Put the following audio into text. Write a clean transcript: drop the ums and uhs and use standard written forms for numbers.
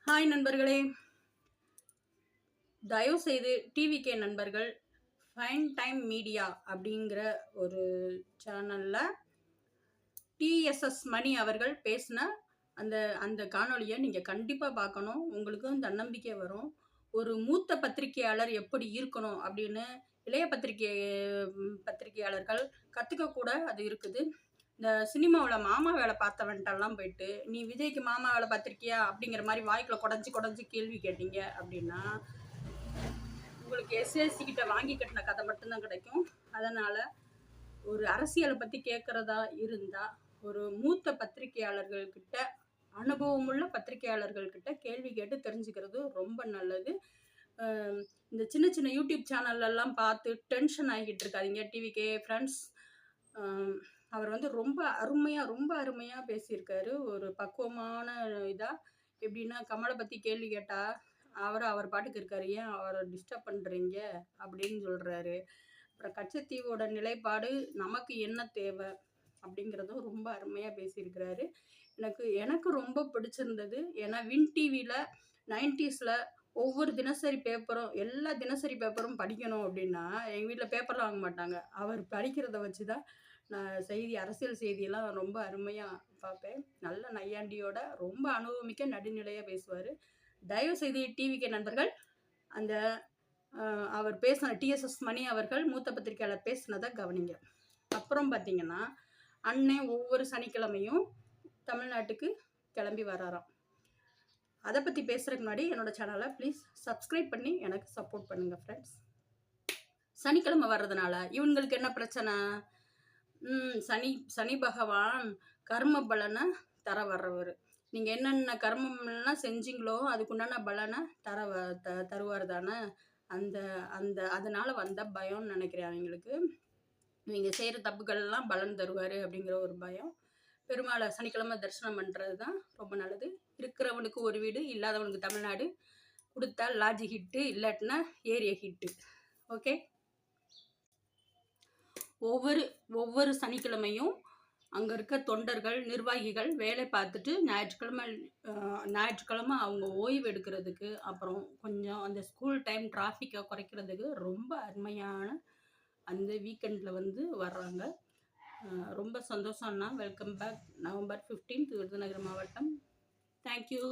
Hi நண்பர்களே, தயவு செய்து டிவிகே நண்பர்கள் ஃபைன் டைம் மீடியா அப்படிங்கிற ஒரு சேனலில் டிஎஸ்எஸ் மணி அவர்கள் பேசின அந்த அந்த காணொலியை நீங்கள் கண்டிப்பாக பார்க்கணும். உங்களுக்கும் தன்னம்பிக்கை வரும். ஒரு மூத்த பத்திரிகையாளர் எப்படி இருக்கணும் அப்படின்னு இளைய பத்திரிகையாளர்கள் கற்றுக்க கூட அது இருக்குது. இந்த சினிமாவில் மாமா வேலை பார்த்தவன்ட்டெல்லாம் போயிட்டு நீ விஜய்க்கு மாமா வேலை பார்த்துருக்கியா அப்படிங்கிற மாதிரி வாய்க்குள்ள குடஞ்சி கேள்வி கேட்டீங்க அப்படின்னா உங்களுக்கு எஸ்எஸ்சி கிட்ட வாங்கி கட்டின கதை மட்டும்தான் கிடைக்கும். அதனால் ஒரு அரசியலை பற்றி கேட்குறதா இருந்தால் ஒரு மூத்த பத்திரிகையாளர்கள்கிட்ட, அனுபவமுள்ள பத்திரிகையாளர்கள்கிட்ட கேள்வி கேட்டு தெரிஞ்சுக்கிறது ரொம்ப நல்லது. இந்த சின்ன சின்ன யூடியூப் சேனல்லாம் பார்த்து டென்ஷன் ஆகிட்டு இருக்காதீங்க டிவிகே ஃப்ரெண்ட்ஸ். அவர் வந்து ரொம்ப அருமையாக பேசியிருக்காரு. ஒரு பக்குவமான இதாக எப்படின்னா, கமலை பற்றி கேள்வி கேட்டால் அவர் பாட்டுக்கு இருக்காரு, ஏன் அவரை டிஸ்டர்ப் பண்ணுறீங்க அப்படின்னு சொல்கிறாரு. அப்புறம் கச்சத்தீவோட நிலைப்பாடு நமக்கு என்ன தேவை அப்படிங்கிறதும் ரொம்ப அருமையாக பேசியிருக்கிறாரு. எனக்கு ரொம்ப பிடிச்சிருந்தது. ஏன்னா வின் டிவியில் 90s ஒவ்வொரு தினசரி பேப்பரும் எல்லா தினசரி பேப்பரும் படிக்கணும் அப்படின்னா எங்கள் வீட்டில் பேப்பர்லாம் வாங்க மாட்டாங்க. அவர் படிக்கிறத வச்சு தான் நான் அரசியல் செய்தியெல்லாம் ரொம்ப அருமையாக பார்ப்பேன். நல்ல நையாண்டியோட ரொம்ப அனுபவமிக்க நடுநிலையாக பேசுவார். தயவு செய்து டிவிகே நண்பர்கள் அந்த அவர் பேசின டிஎஸ்எஸ் மணி அவர்கள் மூத்த பத்திரிகையாளர் பேசினதை கவனிங்க. அப்புறம் பார்த்தீங்கன்னா, அண்ணன் ஒவ்வொரு சனிக்கிழமையும் தமிழ்நாட்டுக்கு கிளம்பி வராராம். அதை பற்றி பேசுகிறதுக்கு முன்னாடி என்னோடய சேனலை ப்ளீஸ் சப்ஸ்கிரைப் பண்ணி எனக்கு சப்போர்ட் பண்ணுங்கள் ஃப்ரெண்ட்ஸ். சனிக்கிழமை வர்றதுனால இவங்களுக்கு என்ன பிரச்சனை? சனி பகவான் கர்ம பலனை தர வர்றவர். நீங்கள் என்னென்ன கர்மம்லாம் செஞ்சீங்களோ அதுக்குண்டான பலனை தருவார் தானே. அதனால் வந்த பயம்னு நினைக்கிறேன் அவங்களுக்கு. நீங்கள் செய்கிற தப்புக்கள்லாம் பலன் தருவார் அப்படிங்கிற ஒரு பயம். பெருமாளை சனிக்கிழமை தரிசனம் பண்ணுறது தான் ரொம்ப நல்லது. இருக்கிறவனுக்கு ஒரு வீடு, இல்லாதவனுக்கு தமிழ்நாடு. கொடுத்தா லாட்ஜி ஹிட்டு, இல்லாட்டினா ஏரியா ஹிட்டு. ஓகே. ஒவ்வொரு சனிக்கிழமையும் அங்கே இருக்க தொண்டர்கள், நிர்வாகிகள் வேலை பார்த்துட்டு ஞாயிற்றுக்கிழமை அவங்க ஓய்வு எடுக்கிறதுக்கு, அப்புறம் கொஞ்சம் அந்த ஸ்கூல் டைம் டிராஃபிக்கை குறைக்கிறதுக்கு ரொம்ப அருமையான அந்த வீக்கெண்டில் வந்து வர்றாங்க. ரொம்ப சந்தோஷம்னா. Welcome back. நவம்பர் 15 விருதுநகர் மாவட்டம். தேங்க்யூ.